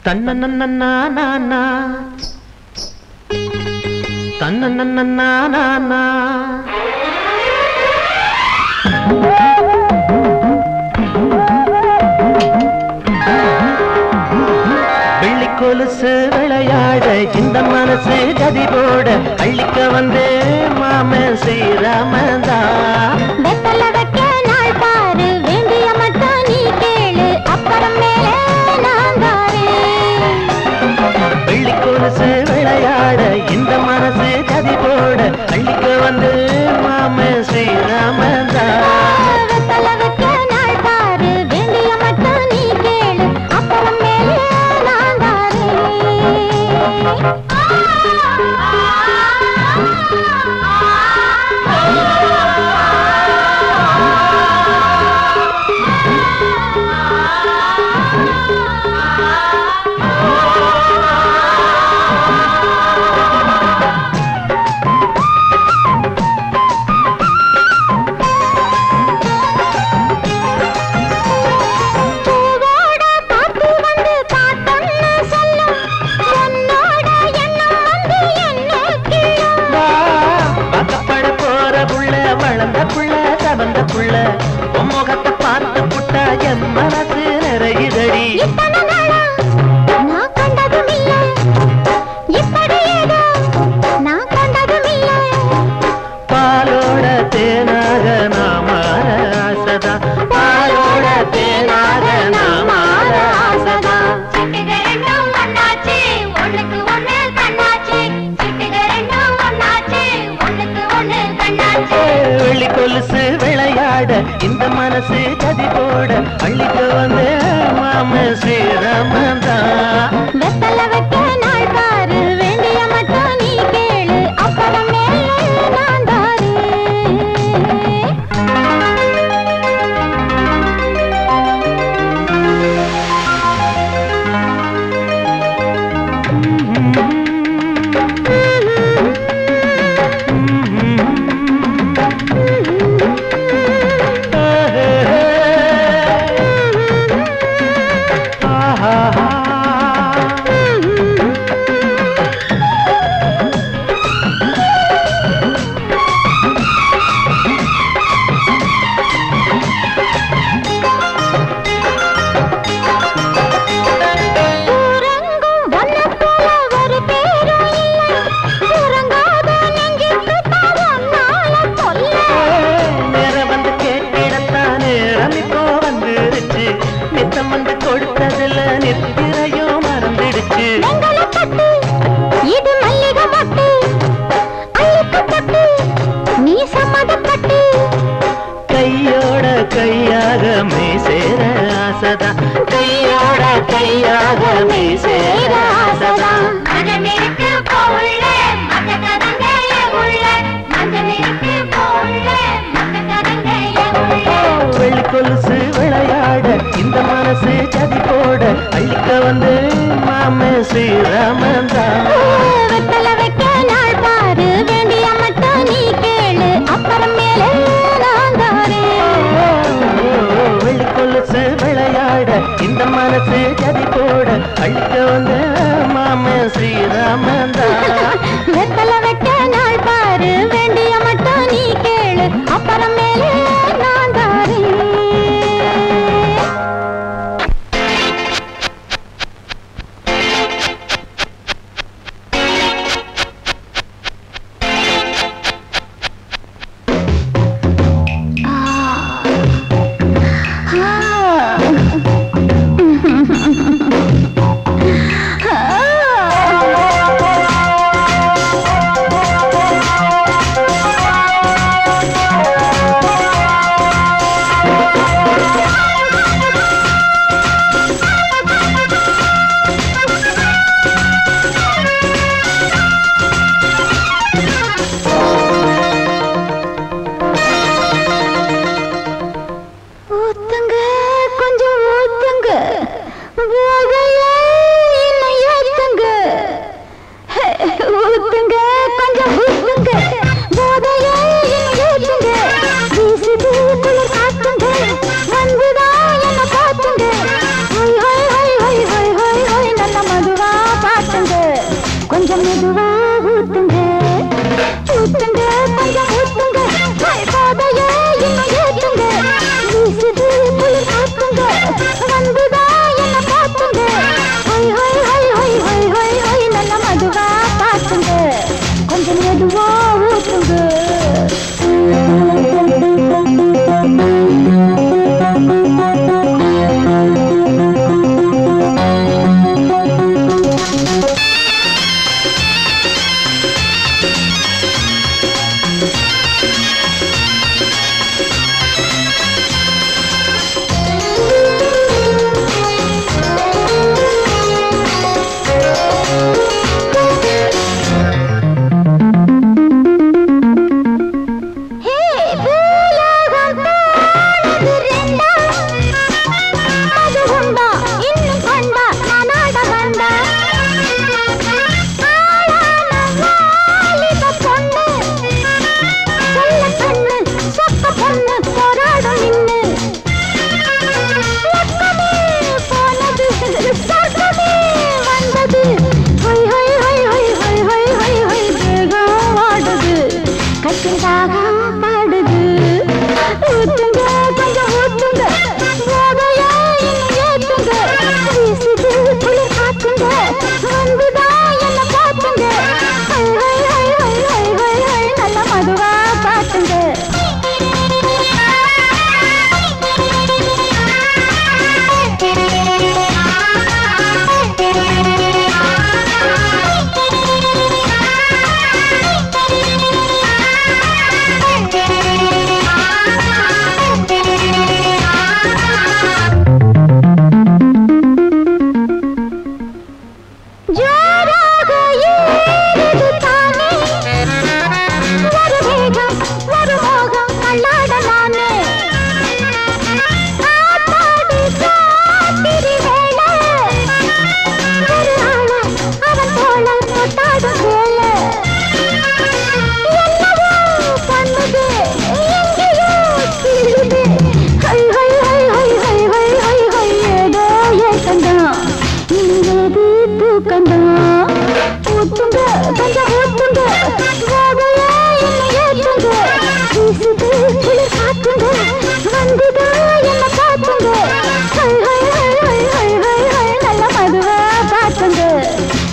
தன்னன்னா தன்னன்னா வெள்ளி கொலுசு விளையாட இந்த மனசு கதி போட அள்ளிக்க வந்தே மாம ஸ்ரீராமந்தா வெள்ளி கொலுசு விளையாட இந்த மனசு கதி போட அள்ளிக்க வந்து மாம ஸ்ரீராமந்தா முகத்தை பார்த்து புட்டா என் மனசு நிறையுதடி பாலோட தேனாக நாமார ஆசதா பாலோட தேனாக நாமார ஆசதா வெள்ளி கொலுசு விளையாட இந்த மனசு கதி போட அள்ளிக்க வந்து மாம ஸ்ரீராமந்தா வெத்தல வைக்க நாள் பாரு வேண்டிய மட்டும் நீ கேளு அப்புறம் நான் தாரு ha ha ஊத்துங்க கொஞ்சம் ஊத்துங்க போதையே இன்னும் ஏத்துங்க வீசுது குளிர் காத்துங்க வந்துதான் என்ன பார்த்துங்க ஹொய் ஹொய் ஹொய் ஹொய் ஹொய் ஹொய் ஹொய் நல்ல மதுவா பார்த்துங்க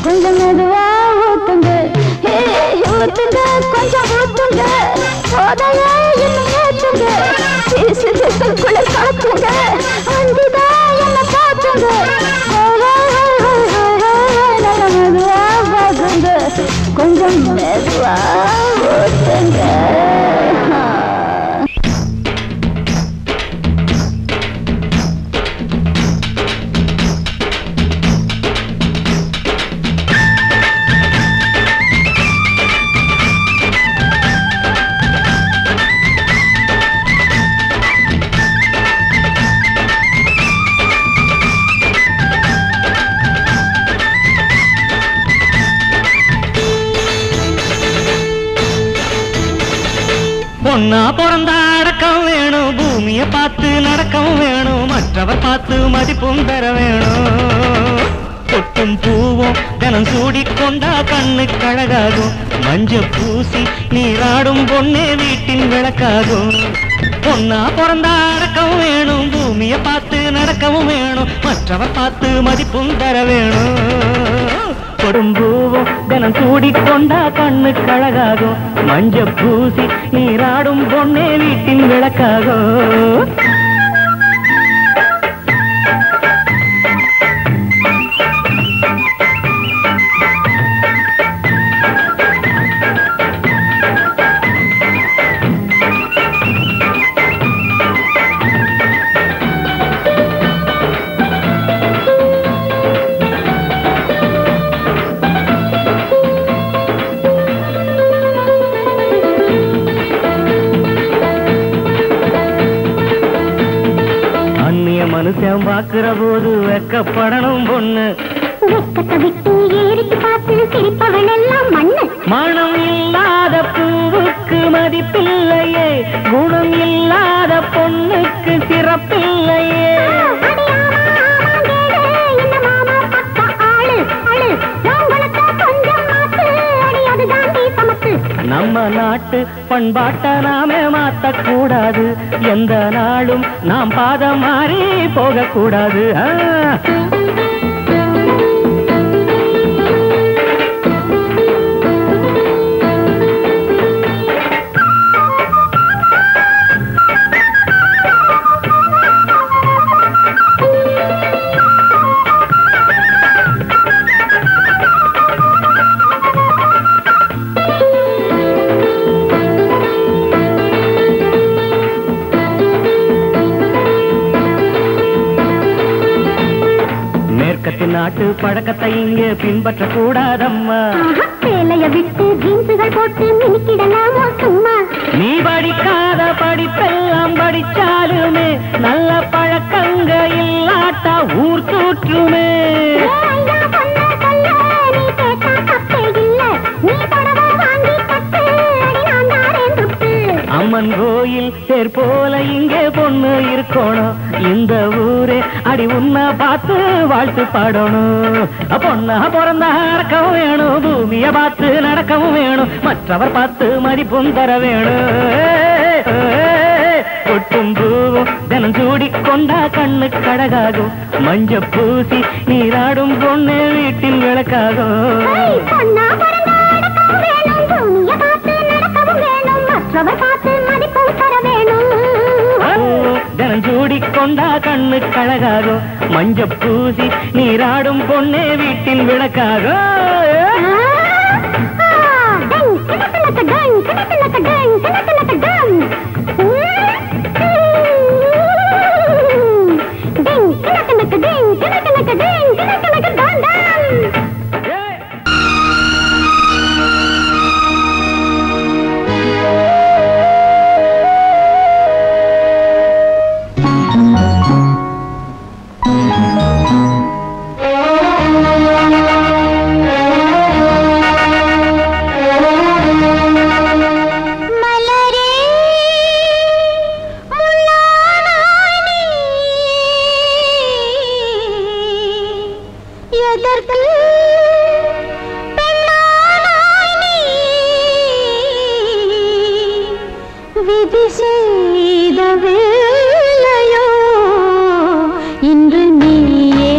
கொஞ்சம் மெதுவா ஊத்துங்க கொஞ்சம் மெதுவா ஊத்துங்க பொண்ணா பிறந்தா அடக்கம் வேணும் பூமிய பார்த்து நடக்கவும் வேணும் மற்றவர் பார்த்து மதிப்பும் தர வேணும் பொட்டும் பூவும் கனம் சூடிக்கொண்டா கண்ணுக்கு அழகாகும் மஞ்ச பூசி நீராடும் பொண்ணே வீட்டின் விளக்காகும் பொண்ணா பிறந்தா அடக்கம் வேணும் பூமிய பார்த்து நடக்கவும் வேணும் மற்றவர் பார்த்து மதிப்பும் தர வேணும் கொடும்பூவும் கனம் சூடிக்கொண்டா கண்ணுக்கு அழகாகும் மஞ்ச பூசி நீராடும் பொண்ணே வீட்டின் விளக்காகும் மனுஷன் பார்க்கிற போது வெக்கப்படணும் பொண்ணு வெக்கத்தை விட்டு ஏறிட்டு பார்த்து சிரிப்பவன் எல்லாம் மண்ணு மனம் இல்லாத பூவுக்கு மதிப்பில்லையே குணம் இல்லாத பொண்ணுக்கு சிறப்பில்லையே கொஞ்சம் மாத்து அடி அதுதான் நம்ம நாட்டு பண்பாட்ட நாமே மாத்தக்கூடாது, எந்த நாளும் நாம் பாதம் மாறி போகக்கூடாது. நாட்டு பழக்கத்தை இங்கே பின்பற்ற கூடாதம்மா. வேலைய விட்டு ஜீன்ஸுகள் போட்டு மினிக்கிடலாமோ சும்மா. நீ படிக்காத படிப்பெல்லாம் படிச்சாலுமே நல்ல பழக்கங்க இல்லாட்டா ஊர் தூற்றுமே. அம்மன் கோயில் தேர் போல இங்கே பொண்ணு இருக்கணும், இந்த ஊரே அடி உன்னை பார்த்து வாழ்த்து பாடணும். பொண்ணா பிறந்தா நடக்கவும் வேணும், பூமியை பார்த்து நடக்கவும் வேணும், மற்றவர் பார்த்து மதிப்பும் தர வேணும். பொட்டும் பூவும் தினம் சூடி கொண்டா கண்ணு கழகாகும், மஞ்ச பூசி நீராடும் பொண்ணு வீட்டின் விளக்காகும். தினம் சூடி கொண்டா கண்ணு கழகாகும், மஞ்ச பூசி நீராடும் பொண்ணே வீட்டின் விளக்காகும். இன்று நீயே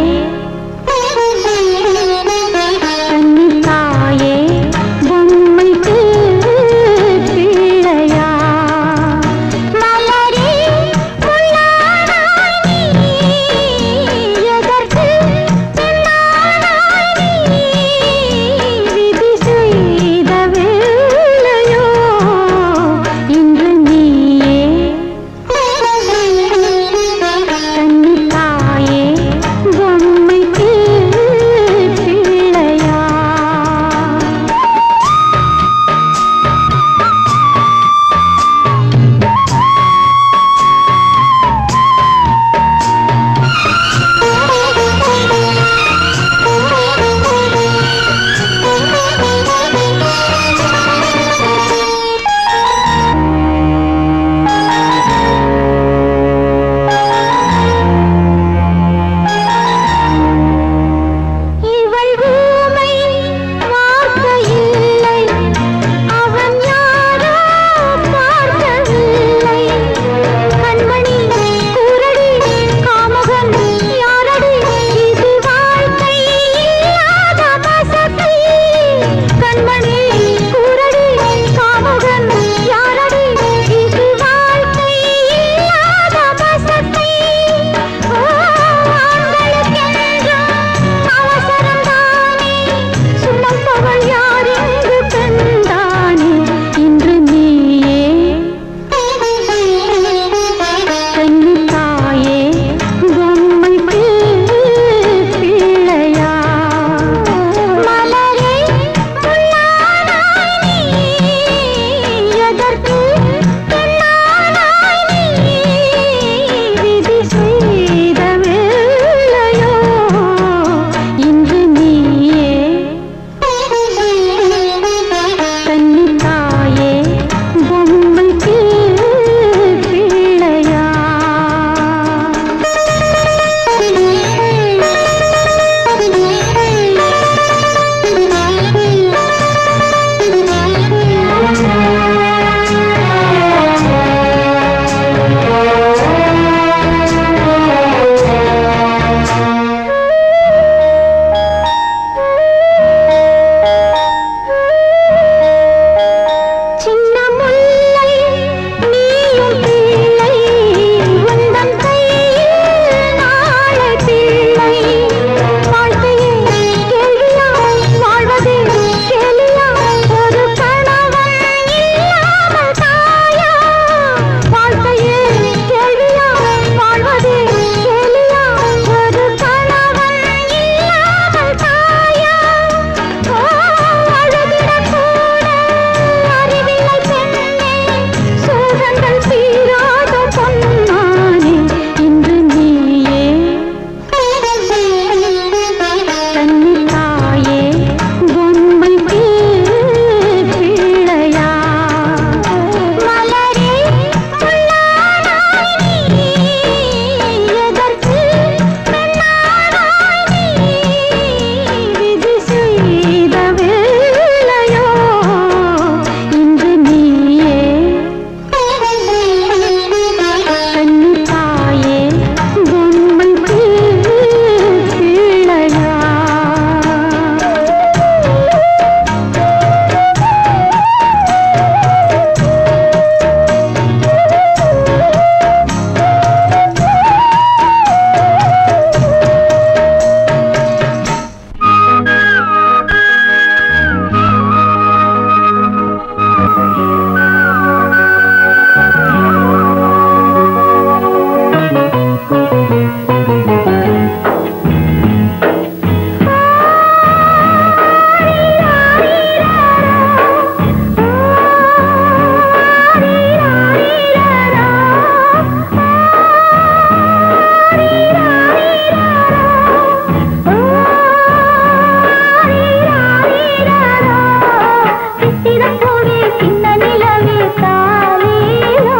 பூவே சின்ன நிலவே தாலேலோ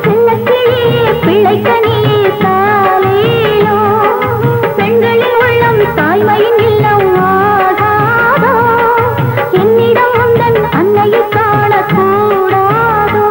செல்லக்கிளியே பிள்ளைக்கனியே தாலேலோ பெண்களின் உள்ளம் தாய்மையின் இல்லம் ஆடாதோ என்னிடம் உந்தன் அன்னையை காணக்கூடாதோ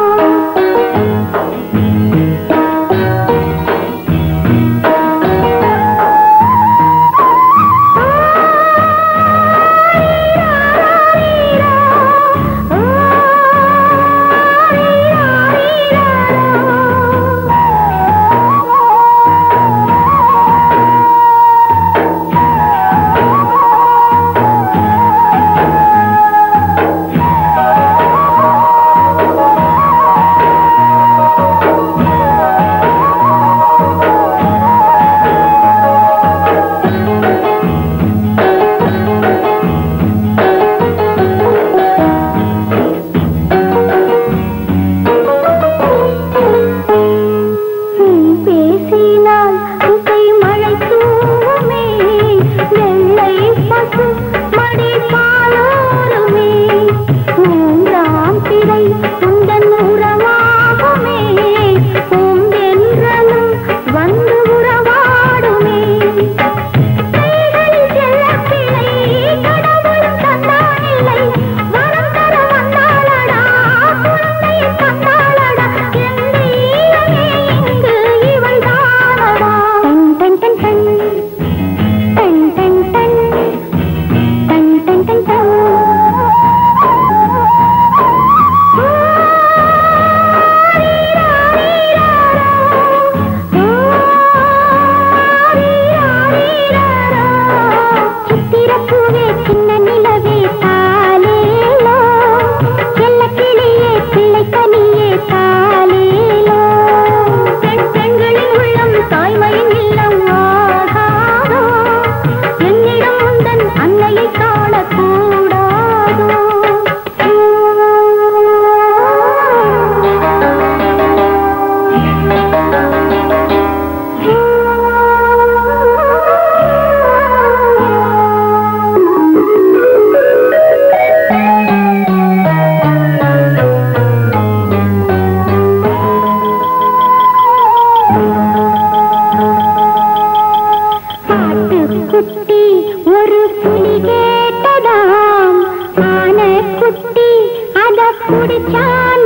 குடிச்சான்